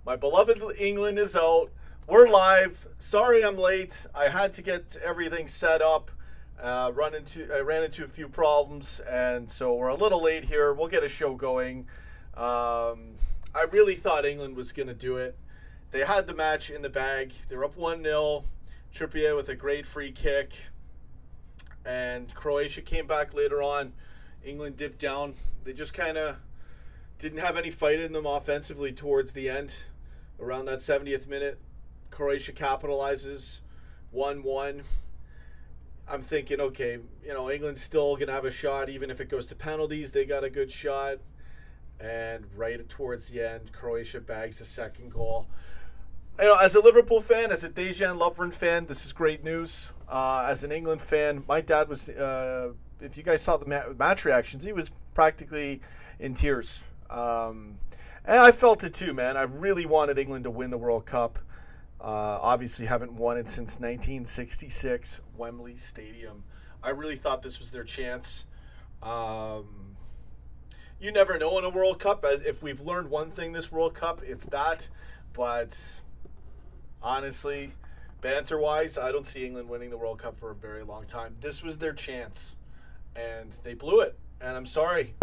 My beloved England is out. We're live. Sorry I'm late. I had to get everything set up. I ran into a few problems, and so we're a little late here. We'll get a show going. I really thought England was going to do it. They had the match in the bag. They were up 1-0. Trippier with a great free kick. And Croatia came back later on. England dipped down. They just kind of didn't have any fight in them offensively towards the end. Around that 70th minute, Croatia capitalizes 1-1. I'm thinking, okay, England's still going to have a shot. Even if it goes to penalties, they got a good shot. And right towards the end, Croatia bags a second goal. As a Liverpool fan, as a Dejan Lovren fan, this is great news. As an England fan, my dad was, if you guys saw the match reactions, he was practically in tears. And I felt it too, man. I really wanted England to win the World Cup. Obviously haven't won it since 1966, Wembley Stadium. I really thought this was their chance. You never know in a World Cup. If we've learned one thing this World Cup, it's that. But honestly, banter-wise, I don't see England winning the World Cup for a very long time. This was their chance, and they blew it. And I'm sorry.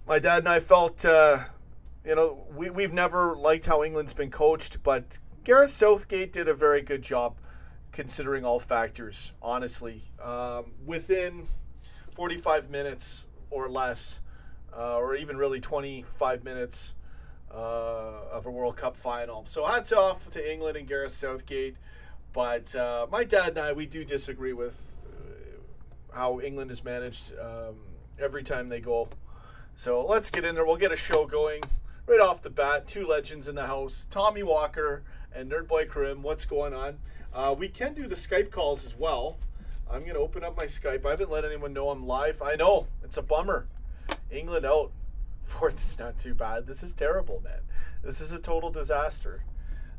My dad and I felt, we've never liked how England's been coached, but Gareth Southgate did a very good job considering all factors, honestly. Within 45 minutes or less, or even really 25 minutes of a World Cup final. So hats off to England and Gareth Southgate, but my dad and I, we do disagree with how England is managed every time they go. So let's get in there. We'll get a show going right off the bat. Two legends in the house, Tommy Walker and Nerdboy Karim. What's going on? We can do the Skype calls as well. I'm going to open up my Skype. I haven't let anyone know I'm live. I know, it's a bummer. England out. Fourth is not too bad. This is terrible, man. This is a total disaster.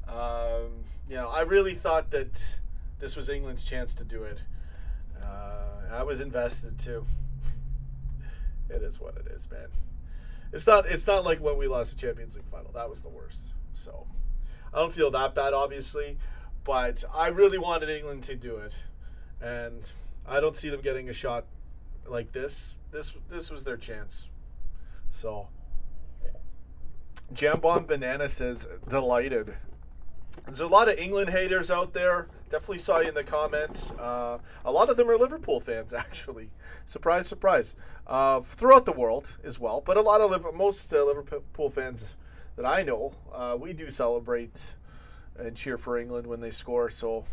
I really thought that this was England's chance to do it. I was invested too. It is what it is, man. It's not like when we lost the Champions League final. That was the worst. So I don't feel that bad, obviously, but I really wanted England to do it, and I don't see them getting a shot like this. This was their chance. So Jambon Banana says delighted. There's a lot of England haters out there. Definitely saw you in the comments. A lot of them are Liverpool fans, actually. Surprise, surprise. Throughout the world as well. But most Liverpool fans that I know, we do celebrate and cheer for England when they score. So,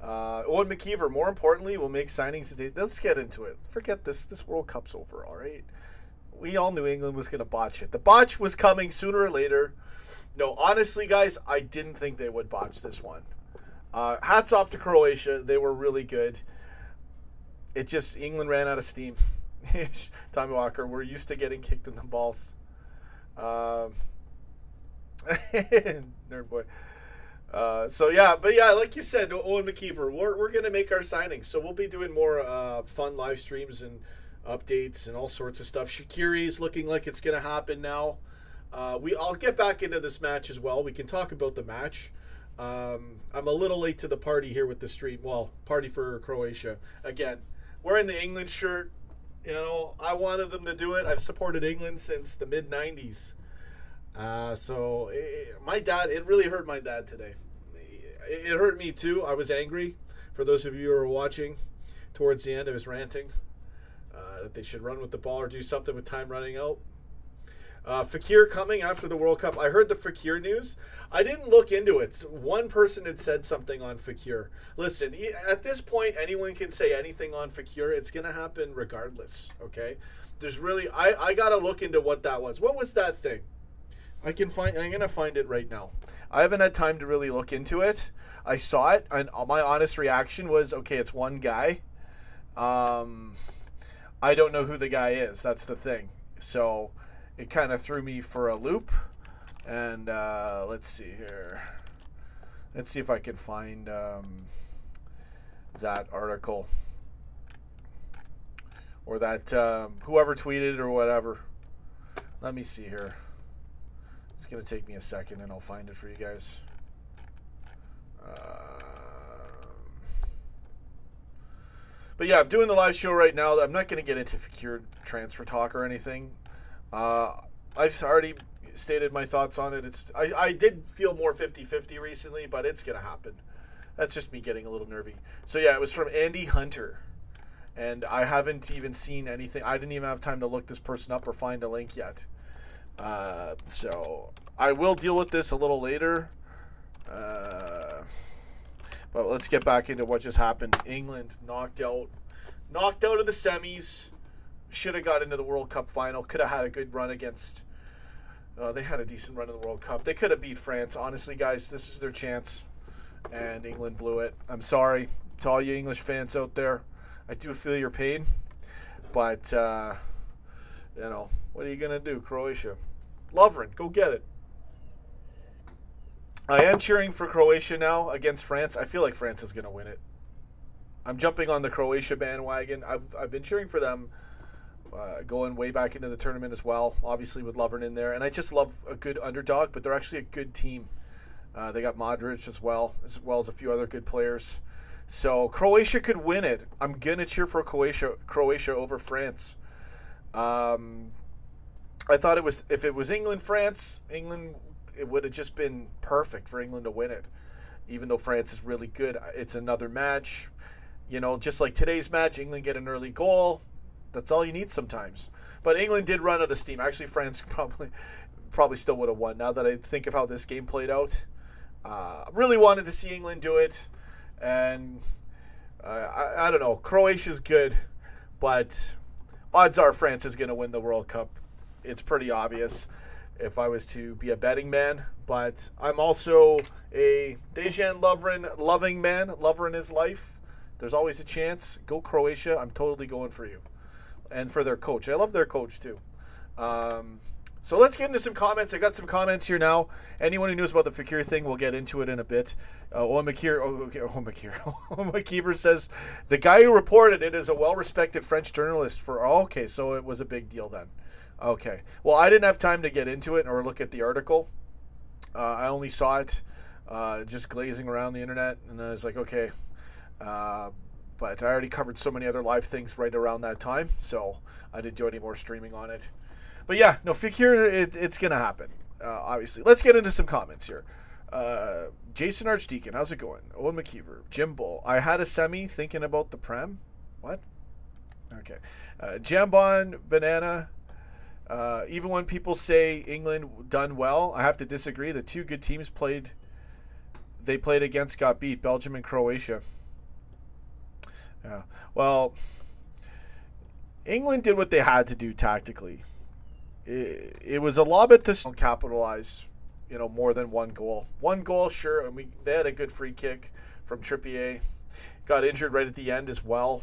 Owen McKeever, more importantly, will make signings today. Let's get into it. Forget this. This World Cup's over, all right? We all knew England was going to botch it. The botch was coming sooner or later. No, honestly, guys, I didn't think they would botch this one. Hats off to Croatia. They were really good. England ran out of steam. Tommy Walker, we're used to getting kicked in the balls. Nerd boy. Like you said, Owen McKeever, we're going to make our signings. So we'll be doing more fun live streams and updates and all sorts of stuff. Shaqiri's looking like it's going to happen now. I'll get back into this match as well. We can talk about the match. I'm a little late to the party here with the stream. Well, party for Croatia. Again, wearing the England shirt. I wanted them to do it. I've supported England since the mid-90s. It really hurt my dad today. It hurt me too. I was angry. For those of you who are watching, towards the end I was ranting that they should run with the ball or do something with time running out. Fekir coming after the World Cup. I heard the Fekir news. I didn't look into it. One person had said something on Fekir. Listen, at this point, anyone can say anything on Fekir. It's going to happen regardless, okay? There's really... I got to look into what that was. What was that thing? I'm going to find it right now. I haven't had time to really look into it. I saw it, and my honest reaction was, okay, it's one guy. I don't know who the guy is. That's the thing. So... it kind of threw me for a loop. And let's see here. Let's see if I can find that article. Or that whoever tweeted or whatever. Let me see here. It's going to take me a second, and I'll find it for you guys. But yeah, I'm doing the live show right now. I'm not going to get into Fekir transfer talk or anything. I've already stated my thoughts on it. I did feel more 50-50 recently, but it's going to happen. That's just me getting a little nervy. So yeah, it was from Andy Hunter. And I haven't even seen anything. I didn't even have time to look this person up or find a link yet. So I will deal with this a little later. But let's get back into what just happened. England knocked out of the semis. Should have got into the World Cup final. Could have had a good run against. They had a decent run in the World Cup. They could have beat France. Honestly, guys, this was their chance, and England blew it. I'm sorry to all you English fans out there. I do feel your pain, but what are you gonna do, Croatia? Lovren, go get it. I am cheering for Croatia now against France. I feel like France is going to win it. I'm jumping on the Croatia bandwagon. I've been cheering for them going way back into the tournament as well, obviously with Lovren in there. And I just love a good underdog, but they're actually a good team. They got Modric as well as a few other good players. So Croatia could win it. I'm going to cheer for Croatia over France. I thought if it was England-France, it would have just been perfect for England to win it. Even though France is really good, it's another match. Just like today's match, England get an early goal. That's all you need sometimes. But England did run out of steam. Actually, France probably still would have won. Now that I think of how this game played out, really wanted to see England do it. And I don't know. Croatia's good, but odds are France is going to win the World Cup. It's pretty obvious if I was to be a betting man, but I'm also a Dejan Lovren loving man. Lovren is life. There's always a chance. Go Croatia. I'm totally going for you. And for their coach. I love their coach too. So let's get into some comments. I got some comments here now. Anyone who knows about the Fekir thing, we'll get into it in a bit. Keeper says, the guy who reported it is a well-respected French journalist okay, so it was a big deal then. Okay. Well, I didn't have time to get into it or look at the article. I only saw it just glazing around the internet, and I was like, okay. But I already covered so many other live things right around that time, so I didn't do any more streaming on it. But yeah, no, Fekir, it's going to happen, obviously. Let's get into some comments here. Jason Archdeacon, how's it going? Owen McKeever, Jim Bull. I had a semi thinking about the Prem. What? Okay. Jambon, Banana. Even when people say England done well, I have to disagree. The two good teams played against got beat, Belgium and Croatia. Yeah. Well, England did what they had to do tactically. It was a lob at the capitalize, more than one goal. One goal, sure, and they had a good free kick from Trippier. Got injured right at the end as well.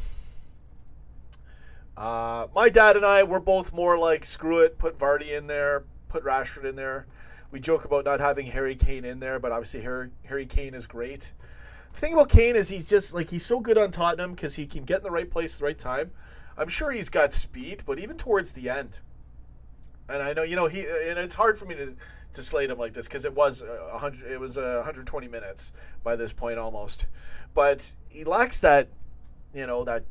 My dad and I were both more like, screw it, put Vardy in there, put Rashford in there. We joke about not having Harry Kane in there, but obviously Harry Kane is great. The thing about Kane is he's so good on Tottenham because he can get in the right place at the right time. I'm sure he's got speed, but even towards the end, and I know and it's hard for me to slate him like this because it was 120 minutes by this point almost, but he lacks that, that.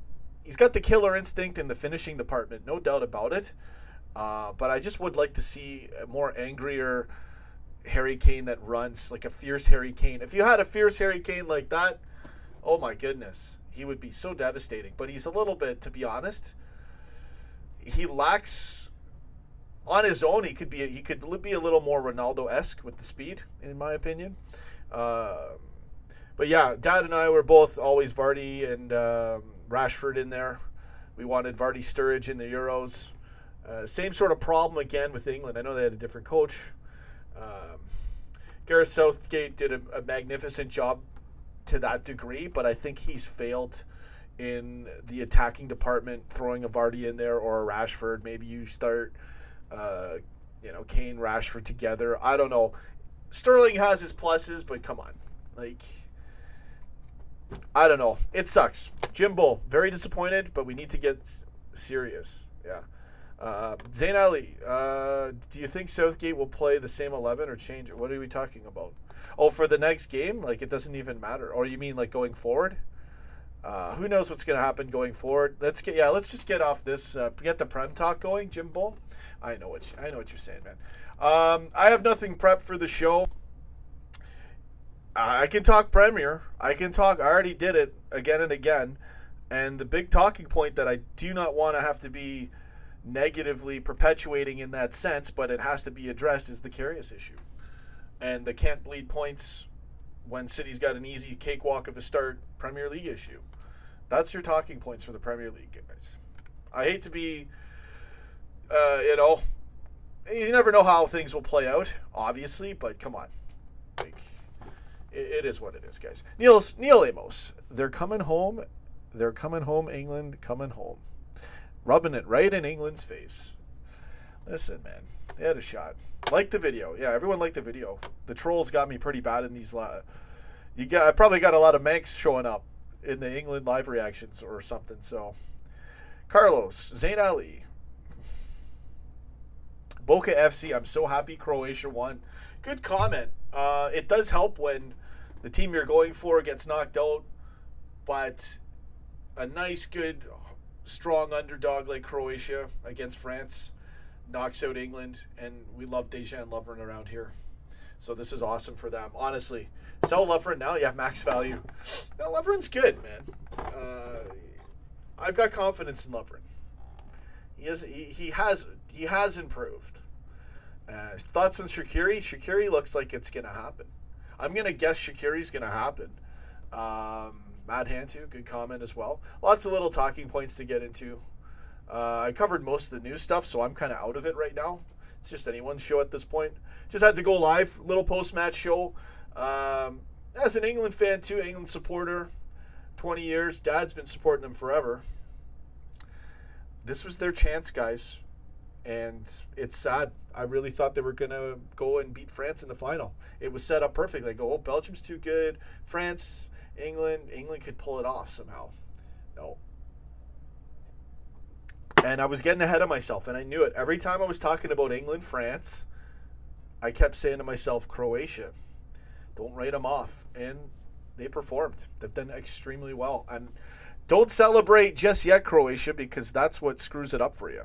He's got the killer instinct in the finishing department, no doubt about it. But I just would like to see a more angrier Harry Kane that runs, like a fierce Harry Kane. If you had a fierce Harry Kane like that, oh my goodness, he would be so devastating. But he's a little bit, to be honest, he lacks, on his own, he could be a little more Ronaldo-esque with the speed, in my opinion. But yeah, Dad and I were both always Vardy and Rashford in there. We wanted Vardy Sturridge in the Euros. Same sort of problem again with England. I know they had a different coach. Gareth Southgate did a magnificent job to that degree, but I think he's failed in the attacking department, throwing a Vardy in there or a Rashford. Maybe you start, Kane, Rashford together. I don't know. Sterling has his pluses, but come on. I don't know. It sucks. Jim Bull, very disappointed, but we need to get serious. Yeah. Zayn Ali, do you think Southgate will play the same 11 or change it? What are we talking about? Oh, for the next game? Like, it doesn't even matter. Or you mean, like, going forward? Who knows what's going to happen going forward? Let's just get off this. Get the Prem talk going, Jim Bull. I know what you're saying, man. I have nothing prepped for the show. I can talk Premier. I already did it again and again. And the big talking point that I do not want to have to be negatively perpetuating in that sense, but it has to be addressed, is the Karius issue. And the can't bleed points when City's got an easy cakewalk of a start Premier League issue. That's your talking points for the Premier League, guys. I hate to be, you never know how things will play out, obviously, but come on. Like, it is what it is, guys. Neil Amos, they're coming home. They're coming home, England, coming home. Rubbing it right in England's face. Listen, man, they had a shot. Like the video. Yeah, everyone liked the video. The trolls got me pretty bad in these. I probably got a lot of Manx showing up in the England live reactions or something. So, Carlos, Zayn Ali, Boca FC. I'm so happy Croatia won. Good comment. It does help when the team you're going for gets knocked out, but a nice, good, strong underdog like Croatia against France knocks out England, and we love Dejan Lovren around here. So this is awesome for them. Honestly, sell Lovren now, you have max value. No, Lovren's good, man. I've got confidence in Lovren. He has improved. Thoughts on Shaqiri? Shaqiri looks like it's going to happen. I'm going to guess Shaqiri's going to happen. Mad Hantu, good comment as well. Lots of little talking points to get into. I covered most of the news stuff, so I'm kind of out of it right now. It's just anyone's show at this point. Just had to go live, little post-match show. As an England fan too, England supporter, 20 years. Dad's been supporting them forever. This was their chance, guys, and it's sad. I really thought they were going to go and beat France in the final. It was set up perfectly. I go, Belgium's too good. France, England could pull it off somehow. No. And I was getting ahead of myself, and I knew it. Every time I was talking about England, France, I kept saying to myself, Croatia, don't write them off. And they performed. They've done extremely well. And don't celebrate just yet, Croatia, because that's what screws it up for you.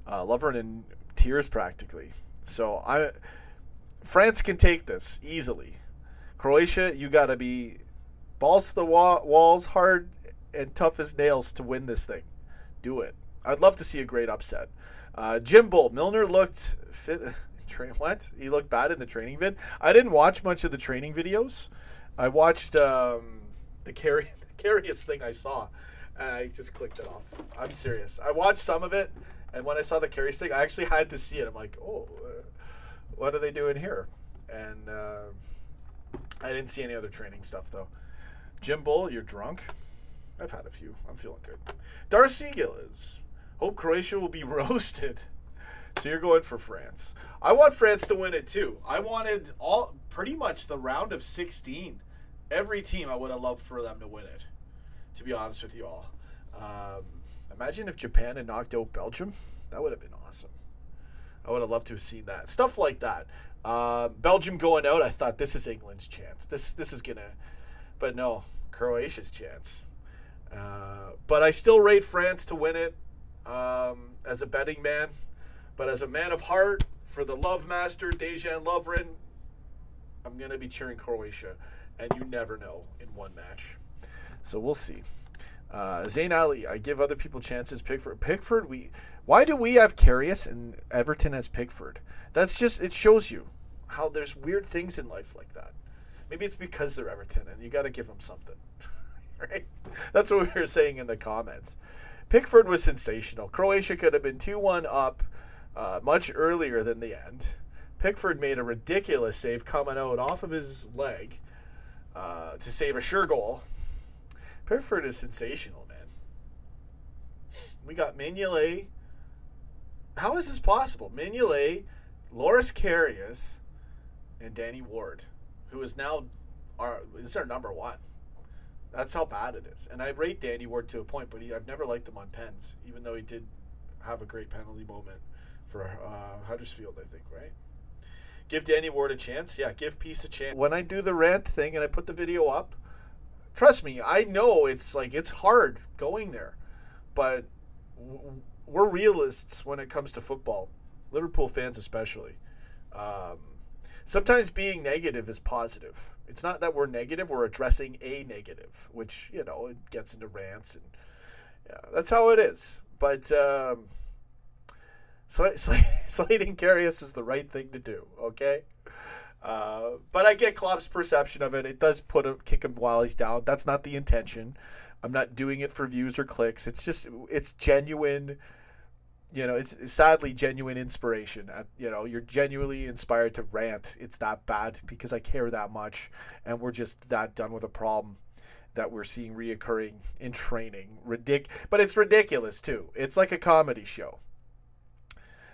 Lovren in tears practically. So France can take this easily. Croatia, you got to be balls to the walls, hard and tough as nails to win this thing. Do it. I'd love to see a great upset. Jim Bull, Milner looked fit. What? He looked bad in the training vid. I didn't watch much of the training videos. I watched the Karius thing I saw. And I just clicked it off. I'm serious. I watched some of it, and when I saw the Karius thing, I actually had to see it. I'm like, what are they doing here? And I didn't see any other training stuff, though. Jim Bull, you're drunk? I've had a few. I'm feeling good. Darcy Gillis. Hope Croatia will be roasted. So you're going for France. I want France to win it too. I wanted pretty much the round of 16. Every team I would have loved for them to win it, to be honest with you all. Imagine if Japan had knocked out Belgium. That would have been awesome. I would have loved to have seen that. Stuff like that. Belgium going out, I thought this is England's chance. This is going to... But no, Croatia's chance. But I still rate France to win it as a betting man. But as a man of heart, for the love master, Dejan Lovren, I'm going to be cheering Croatia. And you never know in one match. So we'll see. Zayn Ali, I give other people chances. Pickford, why do we have Karius and Everton as Pickford? That's just, it shows you how there's weird things in life like that. Maybe it's because they're Everton and you got to give them something. Right? That's what we were saying in the comments. Pickford was sensational. Croatia could have been 2-1 up much earlier than the end. Pickford made a ridiculous save coming out off of his leg to save a sure goal. Pickford is sensational, man. We got Mignolet. How is this possible? Mignolet, Loris Karius, and Danny Ward, who is now our number one. That's how bad it is. And I rate Danny Ward to a point, but I've never liked him on pens, even though he did have a great penalty moment for Huddersfield, I think, right? Give Danny Ward a chance. Yeah, give Peace a chance. When I do the rant thing and I put the video up, trust me, I know it's hard going there. But we're realists when it comes to football. Liverpool fans especially. Sometimes being negative is positive. It's not that we're negative, we're addressing a negative, which, it gets into rants, and that's how it is. But slating Karius is the right thing to do, okay? But I get Klopp's perception of it. It does kick him while he's down. That's not the intention. I'm not doing it for views or clicks. It's genuine. It's sadly genuine inspiration. You're genuinely inspired to rant. It's that bad because I care that much, and we're just that done with a problem that we're seeing reoccurring in training. But it's ridiculous too. It's like a comedy show.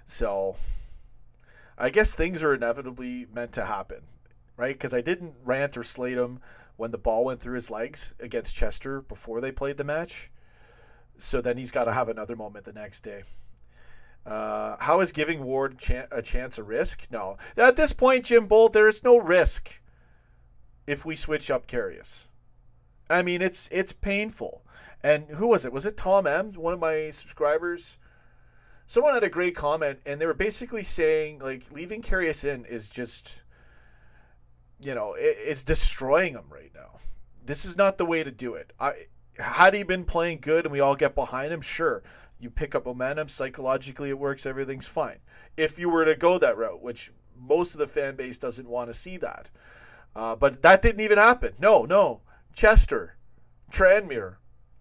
So I guess things are inevitably meant to happen, right? Because I didn't rant or slate him when the ball went through his legs against Chester before they played the match. So then he's got to have another moment the next day. How is giving Ward a chance a risk? No. At this point, Jim Bolt, there is no risk if we switch up Karius. I mean, it's painful. And who was it? Was it Tom M., one of my subscribers? Someone had a great comment, and they were basically saying, leaving Karius in is just, it's destroying him right now. This is not the way to do it. Had he been playing good and we all get behind him, sure. You pick up momentum, psychologically it works, everything's fine. If you were to go that route, which most of the fan base doesn't want to see that. But that didn't even happen. No. Chester, Tranmere,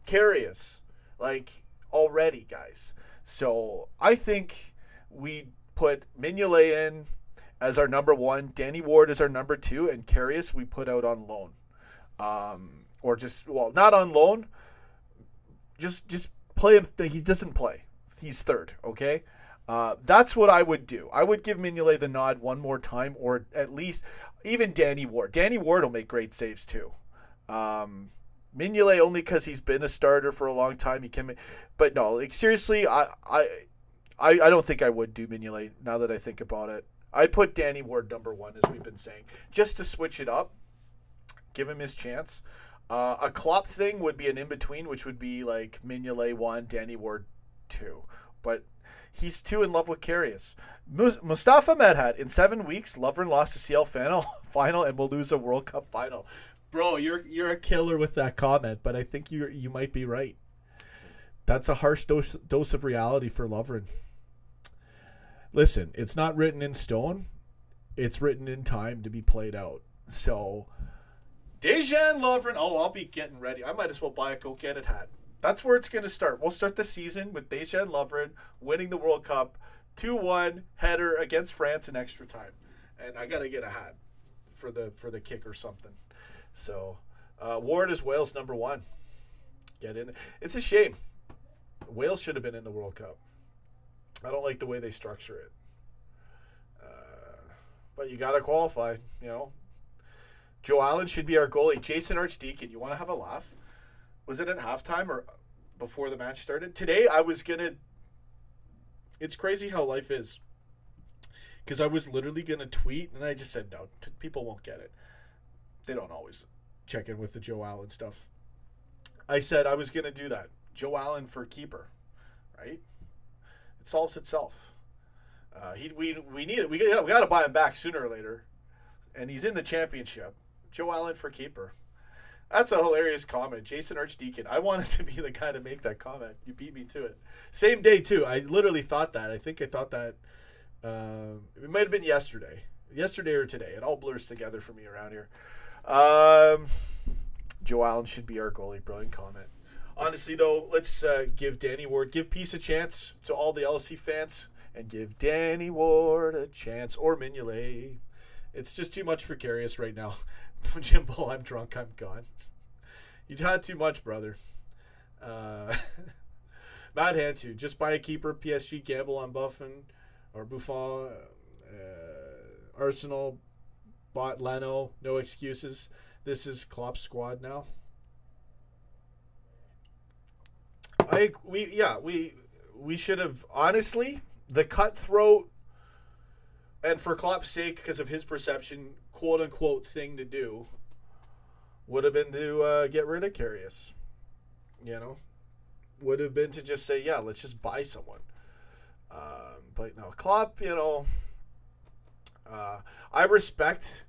Karius, already, guys. So I think we put Mignolet in as our number 1, Danny Ward as our number 2, and Karius we put out on loan. Not on loan. Just play him. He doesn't play. He's third, okay? That's what I would do. I would give Mignolet the nod one more time, or at least even Danny Ward. Danny Ward will make great saves too. Mignolet only because he's been a starter for a long time. He can, but no, seriously, I don't think I would do Mignolet now that I think about it. I'd put Danny Ward number 1, as we've been saying, just to switch it up, give him his chance. A Klopp thing would be an in-between, which would be Mignolet 1, Danny Ward 2. But he's too in love with Karius. Mustafa Medhat, in 7 weeks, Lovren lost the CL final and will lose a World Cup final. Bro, you're a killer with that comment, but I think you might be right. That's a harsh dose of reality for Lovren. Listen, it's not written in stone. It's written in time to be played out. So, Dejan Lovren. Oh, I'll be getting ready. I might as well buy a Go Get It hat. That's where it's going to start. We'll start the season with Dejan Lovren winning the World Cup, 2-1 header against France in extra time, and I got to get a hat for the kick or something. So, Ward is Wales number 1. Get in. It's a shame. Wales should have been in the World Cup. I don't like the way they structure it. But you got to qualify, Joe Allen should be our goalie. Jason Archdeacon, you want to have a laugh? Was it at halftime or before the match started? Today I was going to... It's crazy how life is. Because I was literally going to tweet, and I just said, no, people won't get it. They don't always check in with the Joe Allen stuff. I said I was going to do that. Joe Allen for keeper, right? It solves itself. We need it. We got to buy him back sooner or later, and he's in the championship. Joe Allen for keeper. That's a hilarious comment. Jason Archdeacon. I wanted to be the guy to make that comment. You beat me to it. Same day too. I literally thought that. I thought that it might have been yesterday or today. It all blurs together for me around here. Joe Allen should be our goalie. Brilliant comment. Honestly, though, let's give Danny Ward, give Peace a chance to all the LFC fans, and give Danny Ward a chance, or Mignolet. It's just too much for Karius right now. Jimbo, I'm drunk, I'm gone. You've had too much, brother. Matt Hantu, just buy a keeper, PSG, gamble on Buffon, Arsenal, bought Leno, no excuses. This is Klopp's squad we should have, honestly, the cutthroat, and for Klopp's sake, because of his perception, quote-unquote thing to do, would have been to get rid of Karius. Would have been to just say, yeah, let's just buy someone. But no, Klopp, I respect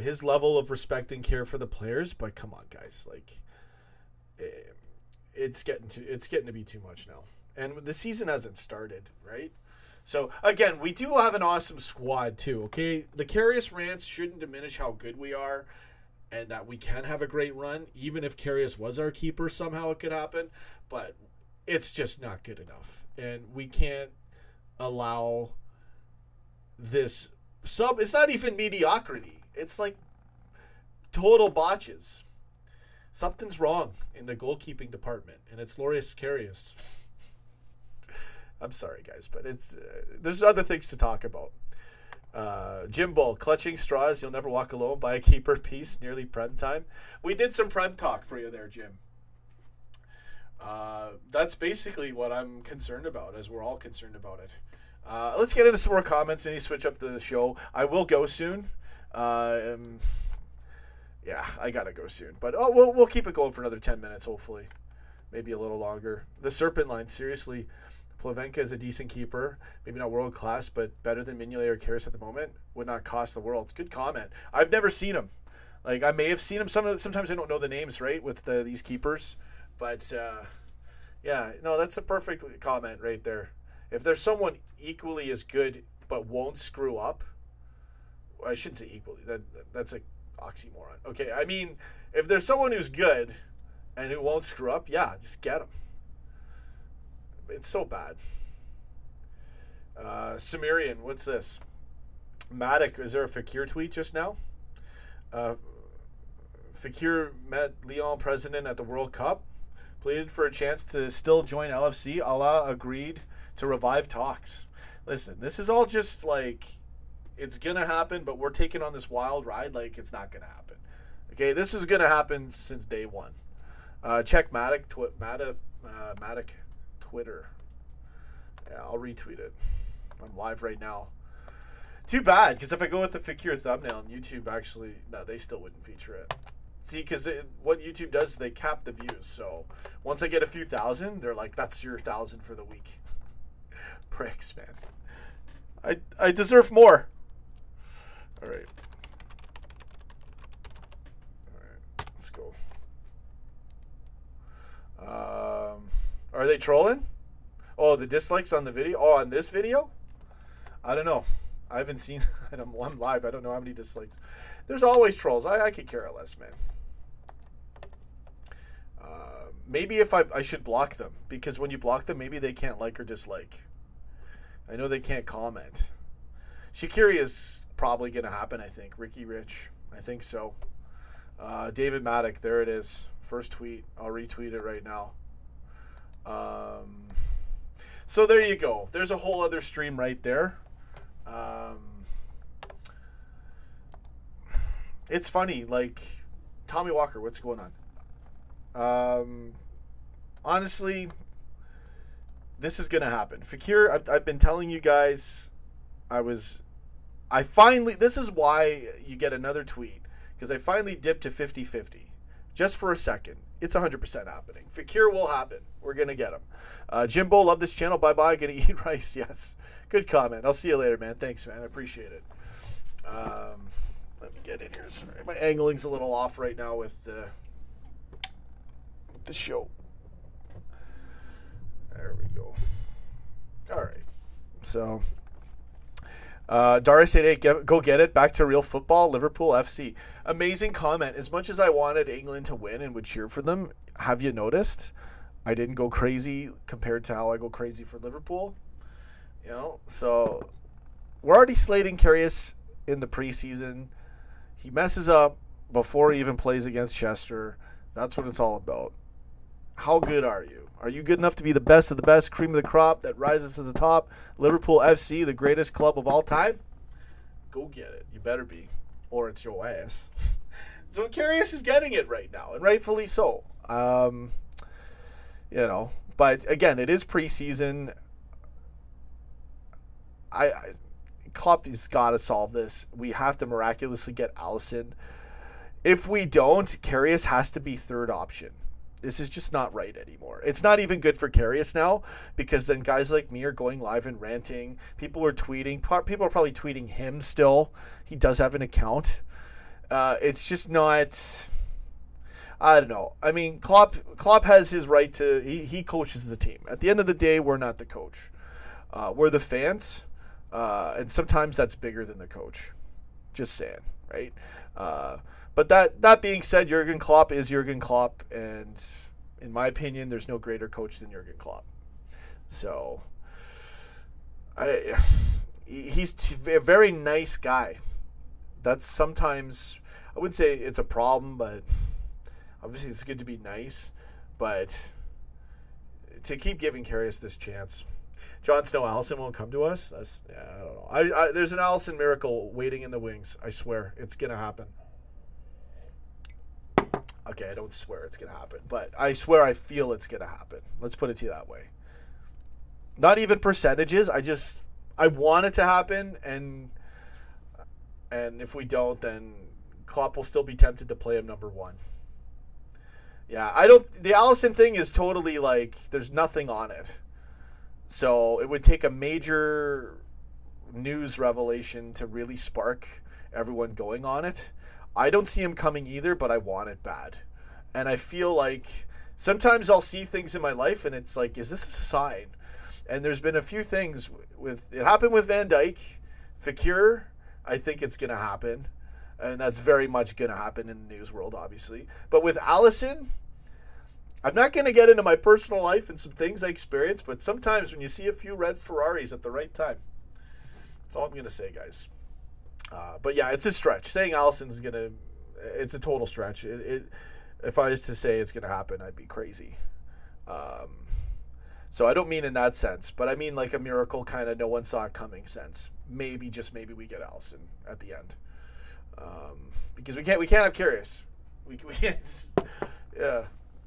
his level of respect and care for the players, but come on, guys, like, it's getting to be too much now, and the season hasn't started, right? So again, we do have an awesome squad too. Okay, the Karius rants shouldn't diminish how good we are, and that we can have a great run, even if Karius was our keeper. Somehow it could happen, but it's just not good enough, and we can't allow this it's not even mediocrity. It's like total botches. Something's wrong in the goalkeeping department, and it's Loris Karius. I'm sorry, guys, but it's there's other things to talk about. Jimbo, clutching straws, you'll never walk alone. Buy a keeper piece, nearly prem time. We did some prem talk for you there, Jim. That's basically what I'm concerned about, as we're all concerned about it. Let's get into some more comments. Maybe switch up the show. I will go soon. Yeah, I gotta go soon. But we'll keep it going for another 10 minutes, hopefully. Maybe a little longer. The Serpent line, seriously. Plavenka is a decent keeper. Maybe not world class, but better than Mignolet or Karius at the moment. Would not cost the world. Good comment. I've never seen him. Like, I may have seen him. Sometimes I don't know the names, right, with these keepers. But, yeah, no, that's a perfect comment right there. If there's someone equally as good but won't screw up, well, I shouldn't say equally. That's a oxymoron. Okay, I mean, if there's someone who's good and who won't screw up, yeah, just get him. It's so bad. Sumerian, what's this? Matic, is there a Fekir tweet just now? Fekir met Lyon president at the World Cup, pleaded for a chance to still join LFC. Allah agreed to revive talks. Listen, this is all just like, it's going to happen, but we're taking on this wild ride like it's not going to happen. Okay, this is going to happen since day one. Check Matic Twitter. Yeah, I'll retweet it. I'm live right now. Too bad, because if I go with the Fekir thumbnail on YouTube, actually, no, they still wouldn't feature it. See, because what YouTube does is they cap the views. So once I get a few thousand, they're like, that's your 1,000 for the week. Pricks, man. I deserve more. All right. Let's go. Are they trolling? Oh, the dislikes on the video? Oh, on this video? I don't know. I haven't seen. I'm live. I don't know how many dislikes. There's always trolls. I could care less, man. Maybe if I should block them, because when you block them, maybe they can't like or dislike. I know they can't comment. Shaqiri is probably going to happen, I think. Ricky Rich, I think so. David Maddock, there it is. First tweet. I'll retweet it right now. So there you go. There's a whole other stream right there. It's funny, like, Tommy Walker, what's going on? Honestly, this is going to happen. Fekir, I've been telling you guys, this is why you get another tweet, because I finally dipped to 50-50, just for a second. It's 100% happening. Fekir will happen. We're going to get him. Jimbo, love this channel. Bye-bye. Going to eat rice. Yes. Good comment. I'll see you later, man. Thanks, man. I appreciate it. Let me get in here. Sorry. My angling's a little off right now with the show. There we go. All right. So, Darius 88, go get it. Back to real football. Liverpool FC. Amazing comment. As much as I wanted England to win and would cheer for them, have you noticed I didn't go crazy compared to how I go crazy for Liverpool? You know, so we're already slating Karius in the preseason. He messes up before he even plays against Chester. That's what it's all about. How good are you? Are you good enough to be the best of the best, cream of the crop that rises to the top? Liverpool FC, the greatest club of all time? Go get it. You better be, or it's your ass. So Karius is getting it right now, and rightfully so. You know, But again, it is preseason. Klopp has got to solve this. We have to miraculously get Alisson. If we don't, Karius has to be third option. This is just not right anymore. It's not even good for Karius now, because then guys like me are going live and ranting. People are tweeting. People are probably tweeting him still. He does have an account. It's just not... I don't know. I mean, Klopp has his right to... He coaches the team. At the end of the day, we're not the coach. We're the fans. And sometimes that's bigger than the coach. Just saying, right? But that being said, Jurgen Klopp is Jurgen Klopp, and in my opinion, there's no greater coach than Jurgen Klopp. So, he's a very nice guy. That's sometimes, I wouldn't say it's a problem, but obviously it's good to be nice. But to keep giving Karius this chance. Jon Snow, Alisson won't come to us? I don't know. There's an Alisson miracle waiting in the wings. I swear. It's going to happen. Okay, I don't swear it's going to happen, but I swear I feel it's going to happen. Let's put it to you that way. Not even percentages. I want it to happen, and if we don't, then Klopp will still be tempted to play him number one. Yeah, the Alisson thing is totally like, there's nothing on it. So it would take a major news revelation to really spark everyone going on it. I don't see him coming either, but I want it bad. And I feel like sometimes I'll see things in my life and it's like, is this a sign? And there's been a few things it happened with Van Dijk, Fekir. I think it's going to happen. And that's very much going to happen in the news world, obviously. But with Alisson, I'm not going to get into my personal life and some things I experienced, but sometimes when you see a few red Ferraris at the right time, that's all I'm going to say, guys. But yeah, it's a stretch. Saying Alisson's it's a total stretch. If I was to say it's going to happen, I'd be crazy. So I don't mean in that sense, but I mean like a miracle kind of no one saw it coming sense. Maybe, just maybe we get Alisson at the end. Because we can't have Karius. We can't, yeah.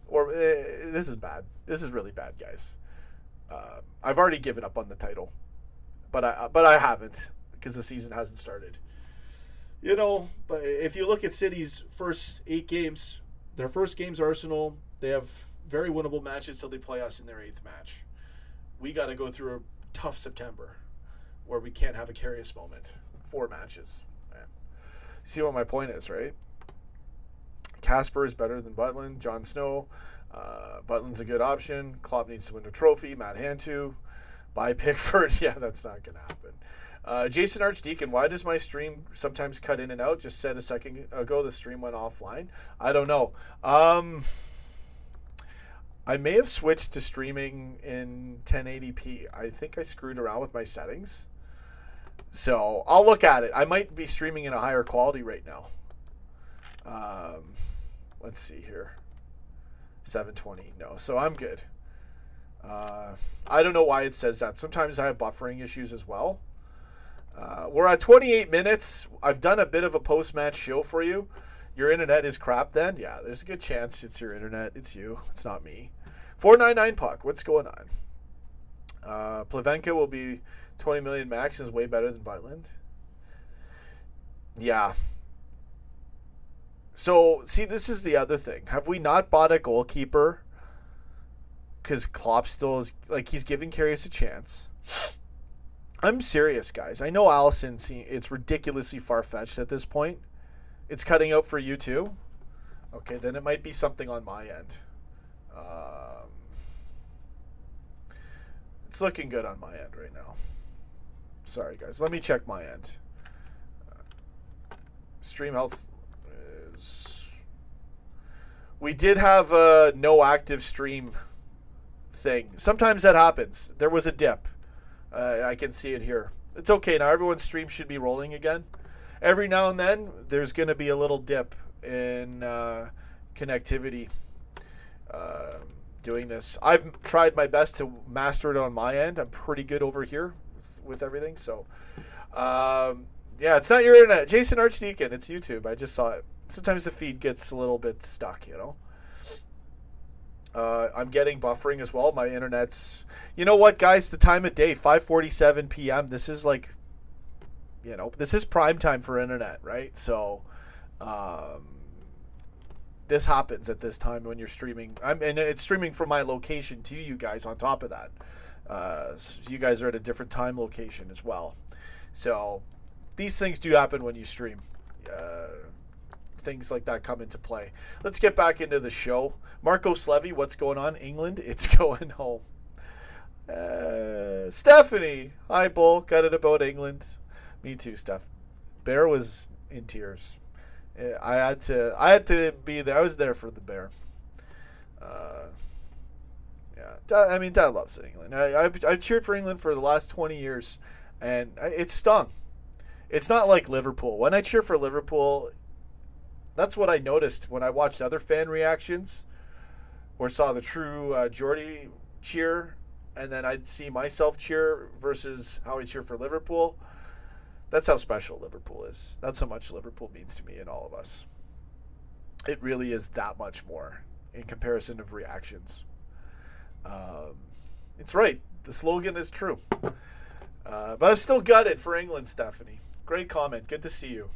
Or this is bad. This is really bad, guys. I've already given up on the title, but I haven't, because the season hasn't started. You know, but if you look at City's first 8 games, their first game's Arsenal. They have very winnable matches till they play us in their 8th match. We got to go through a tough September where we can't have a Karius moment. 4 matches. Man. See what my point is, right? Casper is better than Butland. Jon Snow. Butland's a good option. Klopp needs to win a trophy. Matt Hantu. Buy Pickford. Yeah, that's not going to happen. Jason Archdeacon, why does my stream sometimes cut in and out? Just said a second ago the stream went offline. I don't know. I may have switched to streaming in 1080p. I think I screwed around with my settings. So I'll look at it. I might be streaming in a higher quality right now. Let's see here. 720. No, so I'm good. I don't know why it says that. Sometimes I have buffering issues as well. We're at 28 minutes. I've done a bit of a post-match show for you. Your internet is crap then? Yeah, there's a good chance it's your internet. It's you. It's not me. 499 Puck. What's going on? Plavenka will be 20 million max and is way better than Butland. Yeah. So, see, this is the other thing. Have we not bought a goalkeeper? Because Klopp still is, like, he's giving Karius a chance. I'm serious, guys. I know Alisson, it's ridiculously far-fetched at this point. It's cutting out for you too? Okay, then it might be something on my end. It's looking good on my end right now. Sorry, guys. Let me check my end. Stream health is... We did have a no active stream thing. Sometimes that happens. There was a dip. I can see it here. It's okay now. Everyone's stream should be rolling again. Every now and then, there's going to be a little dip in connectivity doing this. I've tried my best to master it on my end. I'm pretty good over here with everything. So, yeah, it's not your internet. Jason Archdeacon, it's YouTube. I just saw it. Sometimes the feed gets a little bit stuck, you know. I'm getting buffering as well. My internet's... You know what, guys? The time of day, 5:47 p.m. This is like... this is prime time for internet, right? So... this happens at this time when you're streaming. And it's streaming from my location to you guys on top of that. So you guys are at a different time location as well. So these things do happen when you stream. Things like that come into play. Let's get back into the show. Marcos Levy, what's going on? England, it's going home. Stephanie, hi, Bull. Got it about England. Me too, Steph. Bear was in tears. I had to be there. I was there for the Bear. Dad loves England. I've cheered for England for the last 20 years, and it stung. It's not like Liverpool. When I cheer for Liverpool, that's what I noticed when I watched other fan reactions or saw the true Geordie cheer, and then I'd see myself cheer versus how I cheer for Liverpool. That's how special Liverpool is. That's how much Liverpool means to me and all of us. It really is that much more in comparison of reactions. It's right. The slogan is true. But I'm still gutted for England, Stephanie. Great comment. Good to see you.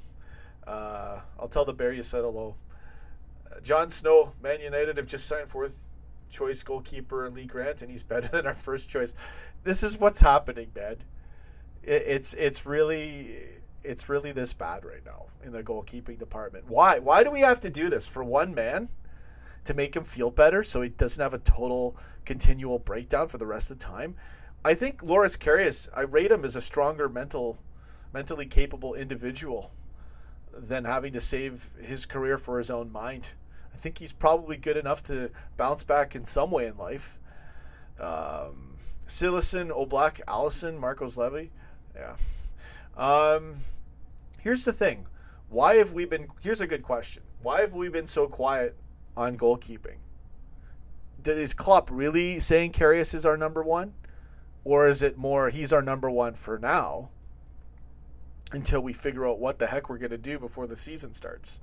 I'll tell the Bear you said hello. John Snow, Man United have just signed fourth choice goalkeeper Lee Grant, and he's better than our first choice. This is what's happening, man. It's really this bad right now in the goalkeeping department. Why do we have to do this for one man to make him feel better so he doesn't have a total continual breakdown for the rest of the time? I think Loris Karius, I rate him as a stronger mentally capable individual than having to save his career for his own mind. I think he's probably good enough to bounce back in some way in life. Silasson, Oblak, Allison, Marcos Levy. Yeah. Here's the thing. Here's a good question. Why have we been so quiet on goalkeeping? Is Klopp really saying Karius is our number one? Or is it more he's our number one for now until we figure out what the heck we're going to do before the season starts?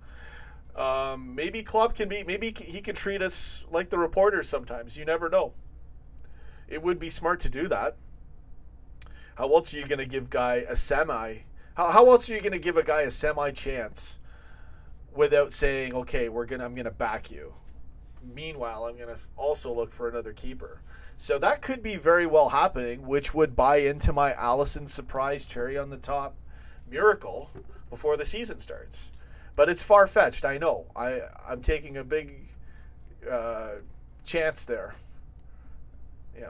Maybe Klopp maybe he can treat us like the reporters sometimes. You never know. It would be smart to do that. How else are you going to give guy a semi? How else are you going to give a guy a semi chance without saying, okay, I'm going to back you. Meanwhile, I'm going to also look for another keeper. So that could be very well happening, which would buy into my Allison surprise cherry on the top miracle before the season starts. But it's far-fetched, I know. I'm taking a big chance there.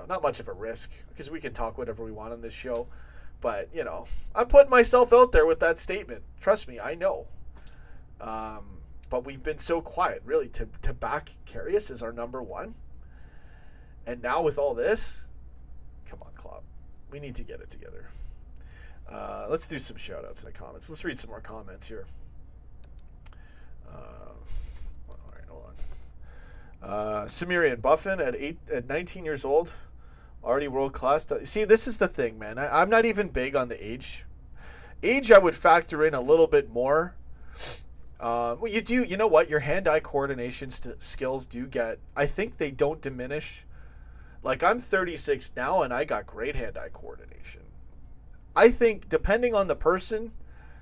Not much of a risk because we can talk whatever we want on this show. But, I put myself out there with that statement. Trust me, I know. But we've been so quiet, really, to back Karius as our number one. And now with all this, come on, Klopp. We need to get it together. Let's do some shout-outs in the comments. Let's read some more comments here. All right, hold on. Samirian Buffin at 19 years old, already world-class. See, this is the thing, man. I'm not even big on the age. Age I would factor in a little bit more. Well, you know what? Your hand-eye coordination skills do get, I think they don't diminish. Like, I'm 36 now, and I got great hand-eye coordination. I think, depending on the person,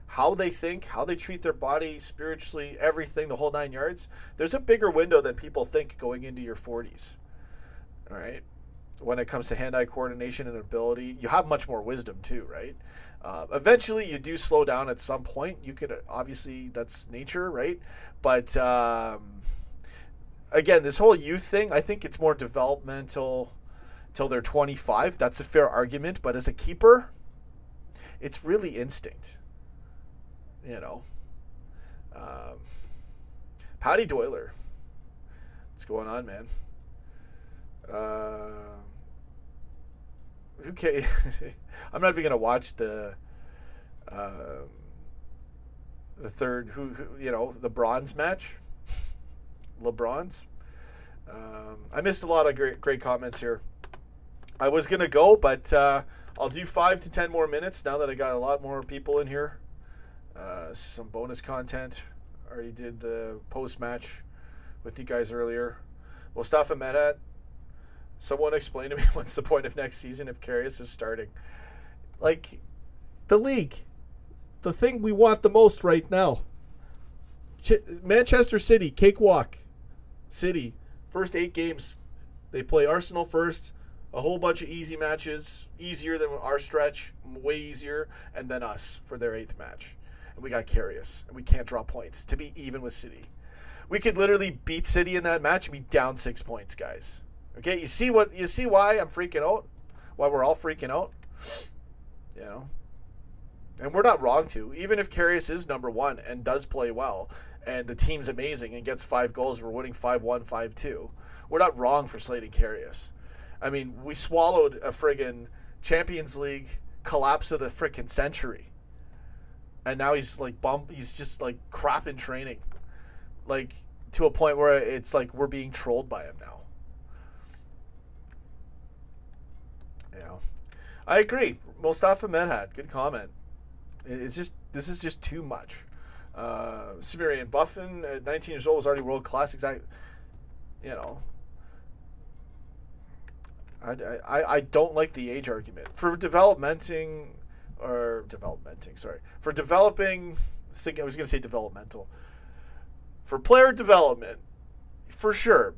how they think, how they treat their body, spiritually, everything, the whole 9 yards, there's a bigger window than people think going into your 40s. All right? When it comes to hand-eye coordination and ability, you have much more wisdom too, right? Eventually, you do slow down at some point. You could, obviously, that's nature, right? But, again, this whole youth thing, I think it's more developmental till they're 25. That's a fair argument. But as a keeper, it's really instinct. Paddy Doyler. What's going on, man? Okay. I'm not even going to watch the third, the bronze match. LeBron's. I missed a lot of great comments here. I was going to go, but I'll do 5 to 10 more minutes now that I got a lot more people in here. Some bonus content. Already did the post-match with you guys earlier. Mustafa Medhat, someone explain to me what's the point of next season if Karius is starting. Like, the league, the thing we want the most right now. Manchester City, cakewalk. City, first 8 games. They play Arsenal first, a whole bunch of easy matches, easier than our stretch, way easier, and then us for their 8th match. And we got Karius, and we can't draw points to be even with City. We could literally beat City in that match and be down 6 points, guys. Okay, you see why I'm freaking out? Why we're all freaking out? You know? And we're not wrong to. Even if Karius is number 1 and does play well, and the team's amazing and gets 5 goals, we're winning 5-1, 5-2. We're not wrong for slating Karius. I mean, we swallowed a friggin' Champions League collapse of the frickin' century. And now he's just like crap in training. Like, to a point where it's like we're being trolled by him now. Yeah. I agree. Mustafa Medhat, good comment. This is just too much. Siberian Buffin at 19 years old was already world class. Exactly. You know, I don't like the age argument for developing. I was going to say developmental. For player development, for sure,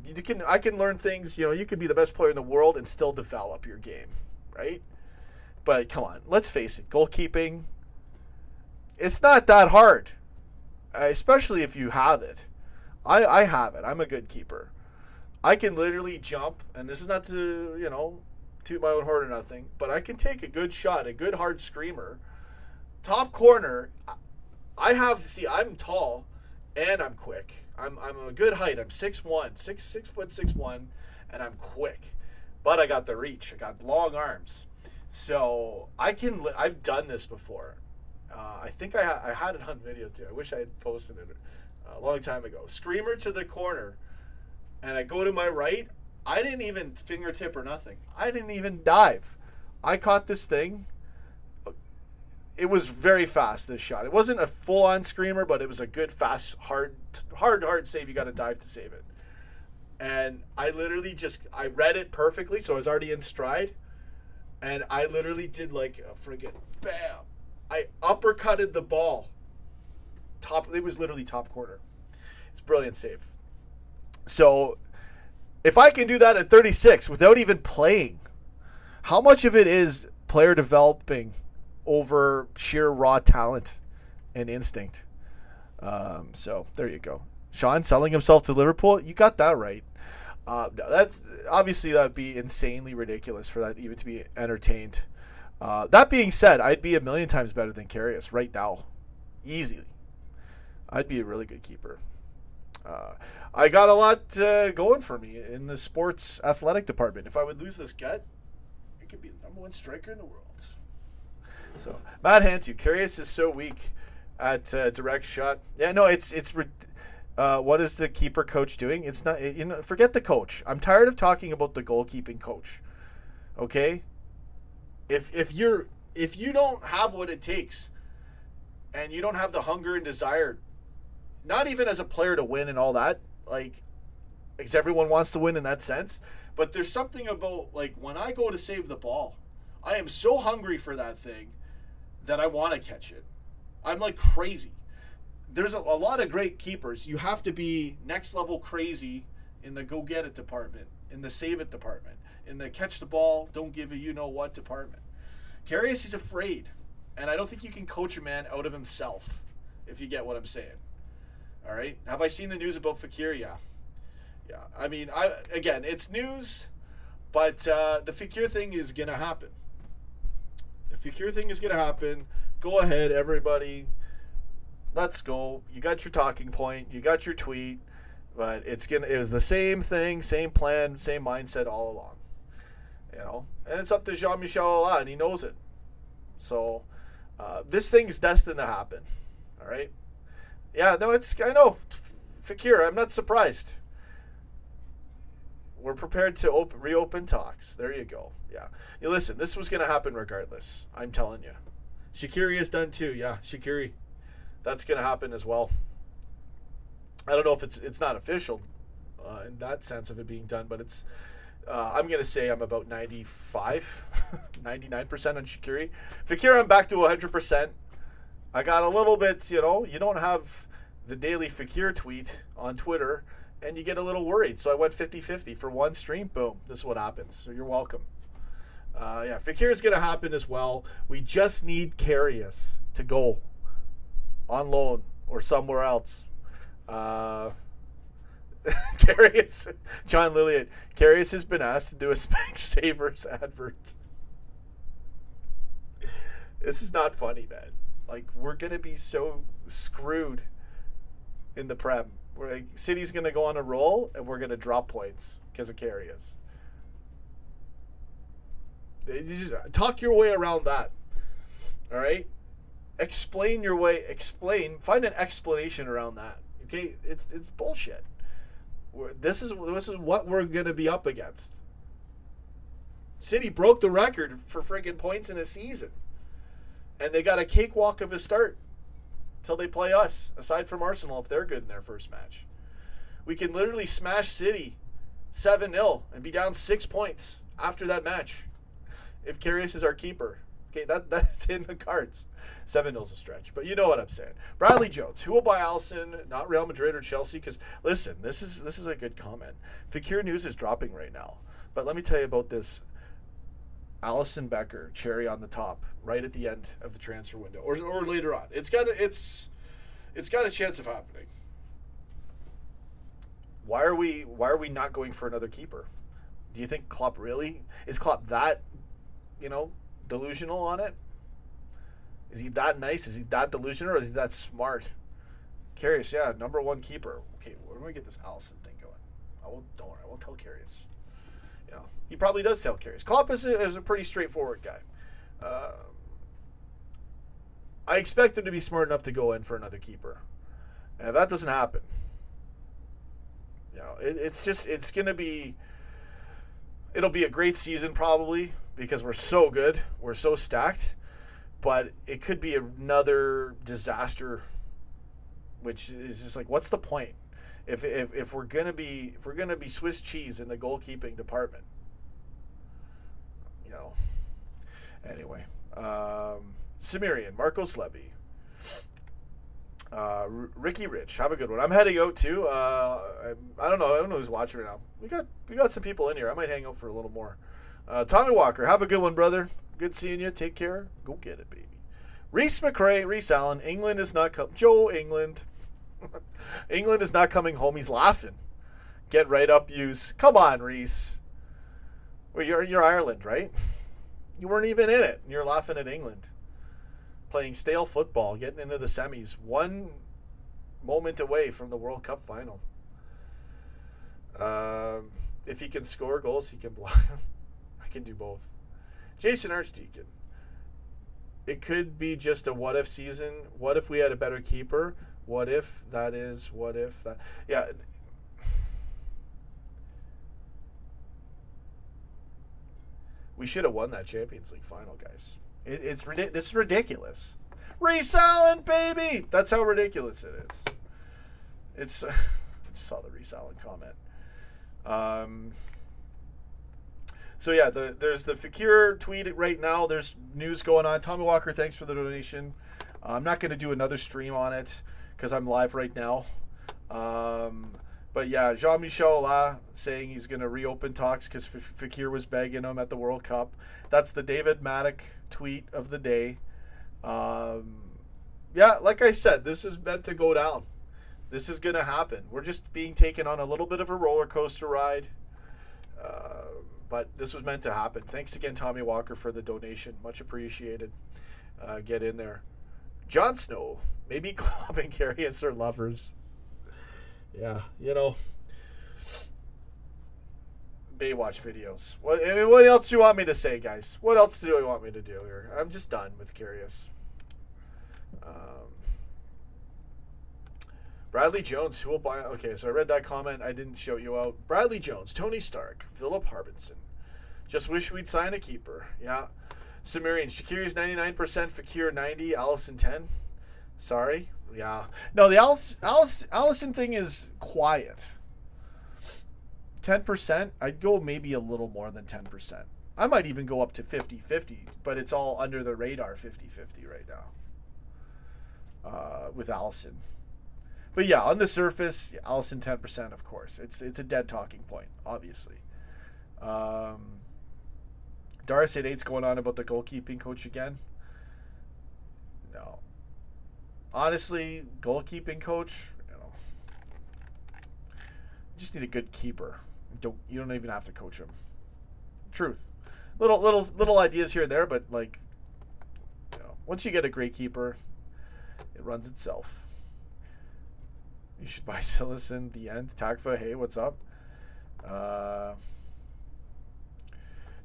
I can learn things. You know, you could be the best player in the world and still develop your game, right? But come on, let's face it, goalkeeping, it's not that hard, especially if you have it. I have it. I'm a good keeper. I can literally jump, and this is not to, you know, toot my own horn or nothing, but I can take a good shot, a good hard screamer, top corner. I'm tall, and I'm quick. I'm a good height. I'm 6'1", 6 foot 6'1", and I'm quick. But I got the reach. I got long arms. So I've done this before. I think I had it on video too. I wish I had posted it a long time ago. Screamer to the corner, and I go to my right. I didn't even fingertip or nothing. I didn't even dive. I caught this thing. It was very fast, this shot. It wasn't a full-on screamer, but it was a good, fast, hard save. You got to dive to save it. And I literally I read it perfectly, so I was already in stride. And I literally did like a friggin' bam. I uppercutted the ball. It was literally top corner. It's a brilliant save. So if I can do that at 36 without even playing, how much of it is player developing over sheer raw talent and instinct? So there you go. Sean selling himself to Liverpool. You got that right. That's obviously that'd be insanely ridiculous for that even to be entertained. That being said, I'd be a million times better than Karius right now, easily. I'd be a really good keeper. I got a lot going for me in the sports athletic department. If I would lose this gut, I could be the number 1 striker in the world. So Matt Hantu, Karius is so weak at direct shot. Yeah, no, it's what is the keeper coach doing? It's not, you know, forget the coach. I'm tired of talking about the goalkeeping coach. Okay? If you don't have what it takes and you don't have the hunger and desire, not even as a player to win and all that, like, because everyone wants to win in that sense, but there's something about, like, when I go to save the ball, I am so hungry for that thing that I want to catch it. I'm like crazy. There's a lot of great keepers. You have to be next level crazy in the go get it department, in the save it department, in the catch the ball, don't give a you know what department. Karius, he's afraid. And I don't think you can coach a man out of himself, if you get what I'm saying. All right? Have I seen the news about Fekir? Yeah. Yeah. I mean, again, it's news, but the Fekir thing is going to happen. The Fekir thing is going to happen. Go ahead, everybody. Let's go. You got your talking point. You got your tweet. But it was the same thing, same plan, same mindset all along. You know? And it's up to Jean-Michel Aulas, and he knows it. So, this thing is destined to happen. All right? Yeah, no, I know. Fekir, I'm not surprised. We're prepared to reopen talks. There you go. Yeah. You listen, this was going to happen regardless. I'm telling you. Shaqiri is done too. Yeah, Shaqiri. That's going to happen as well. I don't know if it's not official in that sense of it being done, but it's I'm going to say I'm about 95, 99% on Shaqiri. Fekir, I'm back to 100%. I got a little bit, you don't have the daily Fekir tweet on Twitter, and you get a little worried. So I went 50-50 for one stream. Boom. This is what happens. So you're welcome. Fekir is going to happen as well. We just need Karius to go on loan or somewhere else. Karius, John Lillian, Karius has been asked to do a Specsavers advert. This is not funny, man. Like, we're going to be so screwed in the Prem. City's going to go on a roll, and we're going to drop points because of Karius. Just talk your way around that. All right? Explain your way. Find an explanation around that. Okay? It's bullshit. This is what we're going to be up against. City broke the record for freaking points in a season. And they got a cakewalk of a start until they play us, aside from Arsenal if they're good in their first match. We can literally smash City 7-0 and be down 6 points after that match if Karius is our keeper. Okay, that's in the cards. 7-0's a stretch, but you know what I'm saying. Bradley Jones, who will buy Alisson, not Real Madrid or Chelsea? Because listen, this is a good comment. Fekir news is dropping right now, but let me tell you about this. Alisson Becker, cherry on the top, right at the end of the transfer window, or later on. It's got a chance of happening. Why are we not going for another keeper? Do you think Klopp is Klopp that, delusional on it? Is he that nice? Is he that delusional, or is he that smart? Karius, number one keeper. Okay, where do we get this Alisson thing going? Don't worry, I won't tell Karius. He probably does tell Karius. Klopp is a pretty straightforward guy. I expect him to be smart enough to go in for another keeper. And if that doesn't happen, it'll be a great season probably because we're so good. We're so stacked. But it could be another disaster, which is just like, what's the point? If we're gonna be Swiss cheese in the goalkeeping department, Anyway, Cimmerian, Marcos Levy, Ricky Rich, have a good one. I'm heading out too. I don't know who's watching right now. We got some people in here. I might hang out for a little more. Tommy Walker, have a good one, brother. Good seeing you. Take care. Go get it, baby. Reese McRae, Reese Allen. England is not Joe England. England is not coming home. He's laughing. Get right up, use. Come on, Reese. Well, you're Ireland, right? You weren't even in it, and you're laughing at England. Playing stale football, getting into the semis. One moment away from the World Cup final. If he can score goals, he can block them. I can do both. Jason Archdeacon. It could be just a what-if season. What if we had a better keeper? What if that? Yeah. We should have won that Champions League final, guys. This is ridiculous. Reece Allen, baby! That's how ridiculous it is. I saw the Reece Allen comment. There's the Fekir tweet right now. There's news going on. Tommy Walker, thanks for the donation. I'm not going to do another stream on it because I'm live right now. But yeah, Jean-Michel Aulas saying he's going to reopen talks because Fekir was begging him at the World Cup. That's the David Maddock tweet of the day. Like I said, this is meant to go down. This is going to happen. We're just being taken on a little bit of a roller coaster ride. But this was meant to happen. Thanks again, Tommy Walker, for the donation. Much appreciated. Get in there. Jon Snow. Maybe Klopp and Karius are lovers. Yeah, Baywatch videos. What else do you want me to say, guys? What else do you want me to do here? I'm just done with Karius. Bradley Jones, who will buy... Okay, so I read that comment. I didn't show you out. Bradley Jones, Tony Stark, Philip Harbinson. Just wish we'd sign a keeper. Yeah. Cimmerian, Shaqiri's 99%, Fekir 90, Alisson 10. Sorry. Yeah. No, the Alisson thing is quiet. 10%, I'd go maybe a little more than 10%. I might even go up to 50-50, but it's all under the radar 50-50 right now with Allison. But yeah, on the surface, Allison 10%, of course. It's a dead talking point, obviously. Darcy at 8's going on about the goalkeeping coach again. No. Honestly, goalkeeping coach, you just need a good keeper. You don't even have to coach him. Truth. Little ideas here and there, but once you get a great keeper, it runs itself. You should buy Silicon, the end. Takfa, hey, what's up?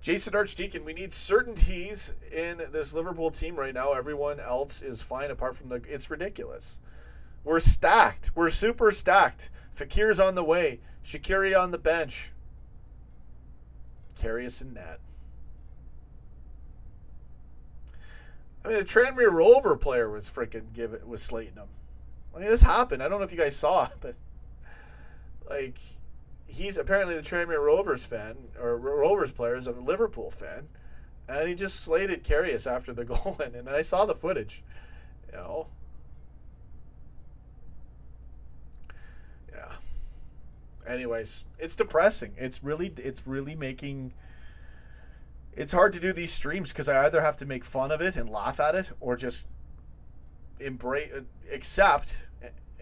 Jason Archdeacon, we need certainties in this Liverpool team right now. Everyone else is fine apart from it's ridiculous. We're stacked. We're super stacked. Fekir's on the way. Shaqiri on the bench. Karius in net. I mean, the Tranmere Rover player was was slating him. I mean, this happened. I don't know if you guys saw it, but he's apparently the Tranmere Rovers fan, or Rovers player is a Liverpool fan, and he just slated Karius after the goal went in, and I saw the footage. Yeah. Anyways, it's depressing. It's really making. It's hard to do these streams because I either have to make fun of it and laugh at it, or just accept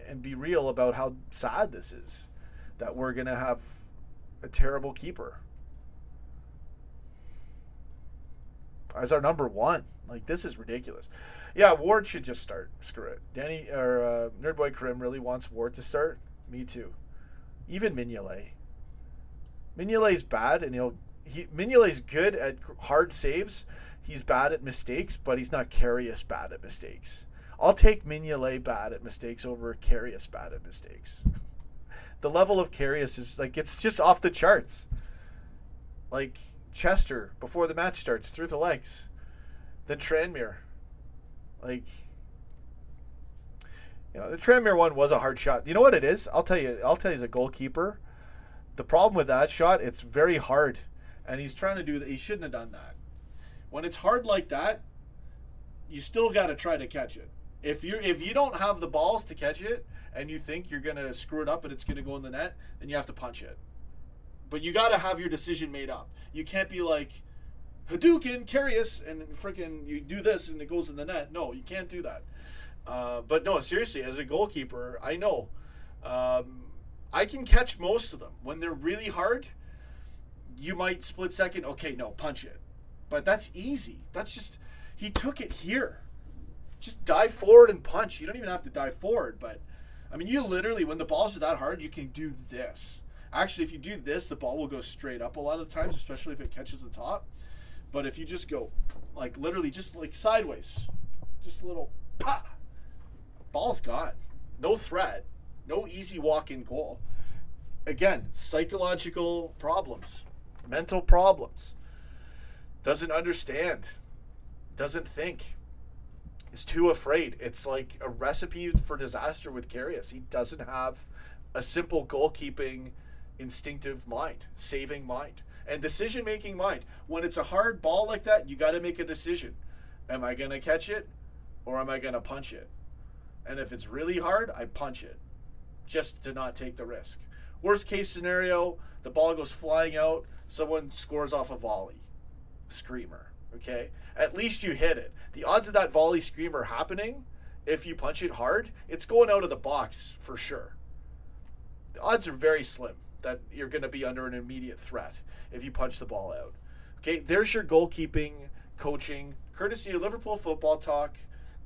and be real about how sad this is, that we're gonna have a terrible keeper as our number one. This is ridiculous. Yeah, Ward should just start. Screw it. Danny or Nerdboy Krim really wants Ward to start. Me too. Even Mignolet. Mignolet's bad, and Mignolet's good at hard saves. He's bad at mistakes, but he's not Karius bad at mistakes. I'll take Mignolet bad at mistakes over Karius bad at mistakes. The level of Karius is it's just off the charts. Chester before the match starts through the legs. Then Tranmere. The Tranmere one was a hard shot. You know what it is? I'll tell you as a goalkeeper, the problem with that shot, it's very hard. And he's trying to do that. He shouldn't have done that. When it's hard like that, you still got to try to catch it. If you don't have the balls to catch it and you think you're going to screw it up and it's going to go in the net, then you have to punch it. But you got to have your decision made up. You can't be like Hadouken, Karius, and freaking you do this and it goes in the net. No, you can't do that. But no, seriously, as a goalkeeper, I know I can catch most of them. When they're really hard, you might split second, okay, no, punch it. But that's easy. That's just, he took it here. Just dive forward and punch. You don't even have to dive forward, but I mean, you literally, when the balls are that hard, you can do this. Actually, if you do this, the ball will go straight up a lot of the times, especially if it catches the top. But if you just go, literally just sideways, just a little, pa! Ball's gone. No threat. No easy walk-in goal. Again, psychological problems. Mental problems. Doesn't understand. Doesn't think. Is too afraid. It's like a recipe for disaster with Karius. He doesn't have a simple goalkeeping instinctive mind, saving mind, and decision-making mind. When it's a hard ball like that, you got to make a decision. Am I going to catch it or am I going to punch it? And if it's really hard, I punch it just to not take the risk. Worst case scenario, the ball goes flying out, someone scores off a volley. Screamer, okay? At least you hit it. The odds of that volley screamer happening, if you punch it hard, it's going out of the box for sure. The odds are very slim that you're going to be under an immediate threat if you punch the ball out. Okay, there's your goalkeeping, coaching, courtesy of Liverpool Football Talk.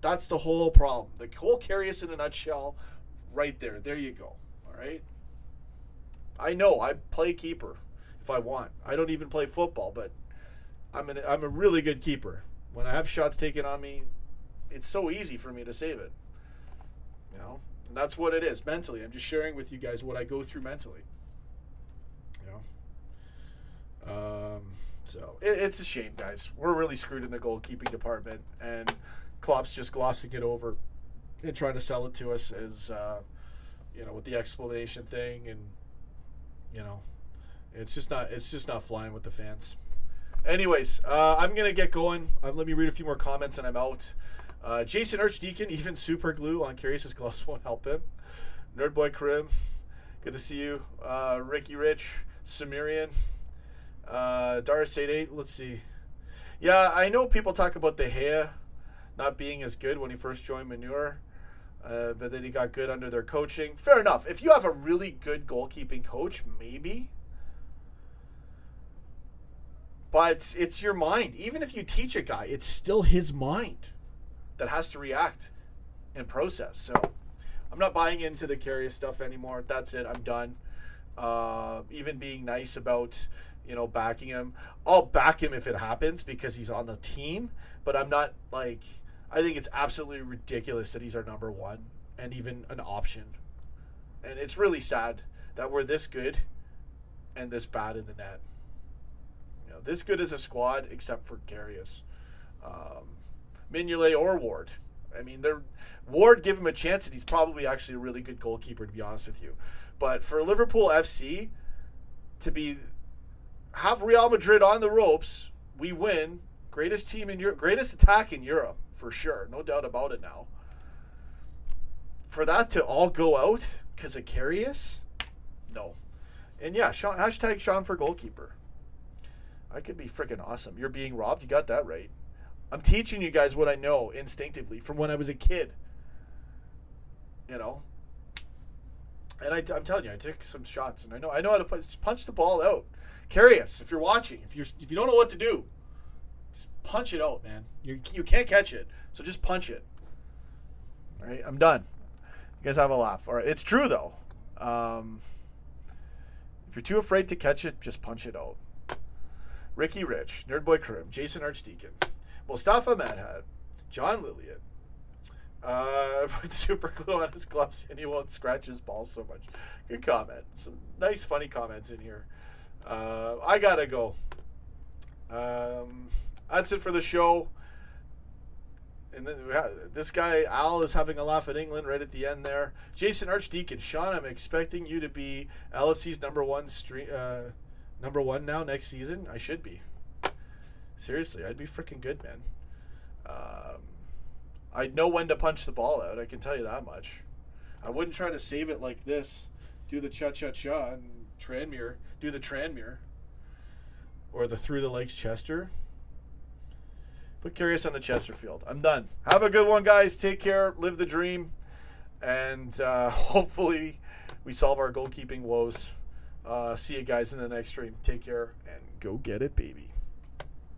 That's the whole problem. The whole Karius in a nutshell, right there. There you go. All right? I know I play keeper if I want. I don't even play football, but I'm a really good keeper. When I have shots taken on me, it's so easy for me to save it. You know? And that's what it is mentally. I'm just sharing with you guys what I go through mentally. You know? So it's a shame, guys. We're really screwed in the goalkeeping department, and Klopp's just glossing it over and trying to sell it to us as, with the explanation thing, and, It's just not flying with the fans. Anyways, I'm gonna get going. Let me read a few more comments and I'm out. Jason Archdeacon, even super glue on Carius' gloves won't help him. Nerdboy Karim, good to see you. Ricky Rich, Sumerian, Doris 88. Let's see. Yeah, I know people talk about De Gea not being as good when he first joined Manure, but then he got good under their coaching. Fair enough. If you have a really good goalkeeping coach, maybe. But it's your mind. Even if you teach a guy, it's still his mind that has to react and process. So I'm not buying into the Carius stuff anymore. That's it. I'm done. Even being nice about, backing him. I'll back him if it happens because he's on the team. But I'm not I think it's absolutely ridiculous that he's our number one and even an option. And it's really sad that we're this good and this bad in the net. This good as a squad except for Carius. Mignolet or Ward. I mean, Ward, give him a chance, and he's probably actually a really good goalkeeper, to be honest with you. But for Liverpool FC to have Real Madrid on the ropes, we win. Greatest team in Europe, greatest attack in Europe, for sure. No doubt about it now. For that to all go out because of Carius? No. And yeah, hashtag Sean for goalkeeper. I could be freaking awesome. You're being robbed? You got that right. I'm teaching you guys what I know instinctively from when I was a kid. And I'm telling you, I took some shots, and I know how to punch the ball out. Carius, if you're watching, if you don't know what to do, just punch it out, man. You can't catch it, so just punch it. All right, I'm done. You guys have a laugh. All right, it's true though. If you're too afraid to catch it, just punch it out. Ricky Rich, Nerdboy Karim, Jason Archdeacon, Mustafa Madhad, John Lillian. Put super glue on his gloves and he won't scratch his balls so much. Good comment. Some nice, funny comments in here. I gotta go. That's it for the show. And then this guy, Al, is having a laugh at England right at the end there. Jason Archdeacon, Sean, I'm expecting you to be LFC's number one now next season. I should be. Seriously, I'd be freaking good, man. I'd know when to punch the ball out. I can tell you that much. I wouldn't try to save it like this. Do the cha-cha-cha and Tranmere. Do the Tranmere. Or the through the legs Chester. Put Carius on the Chesterfield. I'm done. Have a good one, guys. Take care. Live the dream. And hopefully we solve our goalkeeping woes. See you guys in the next stream. Take care and go get it, baby.